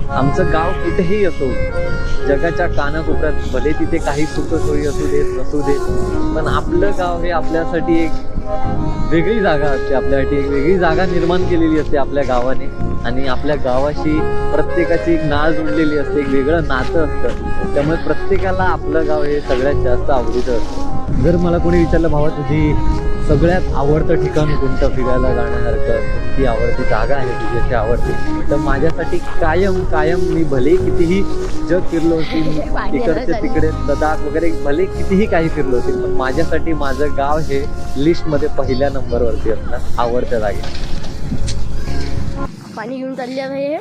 आमचं गाव कुठेही असो, जगाच्या कानाकोपऱ्यात, भले तिथे काही सुखसोयी असू देत नसू देत, पण आपलं गाव हे आपल्यासाठी एक वेगळी जागा असते, आपल्यासाठी एक वेगळी जागा निर्माण केलेली असते आपल्या गावाने. आणि आपल्या गावाशी प्रत्येकाची एक नाळ जोडलेली असते, एक वेगळं नातं असतं. त्यामुळे प्रत्येकाला आपलं गाव हे सगळ्यात जास्त आवडीचं असतं. जर मला कोणी विचारलं, भावा तुझी सगळ्यात आवडतं ठिकाण कोणतं फिरायला जाण्यासारखं, ती आवडती जागा आहे तुझी अशी आवडते, तर माझ्यासाठी कायम मी भले कितीही जग फिरलो असेल, इकडचे तिकडे लडाख वगैरे भले कितीही काही फिरलो असेल, पण माझ्यासाठी माझं गाव हे लिस्टमध्ये पहिल्या नंबरवरती असणार आवडत्या जागे. पाणी घेऊन चालले आहे.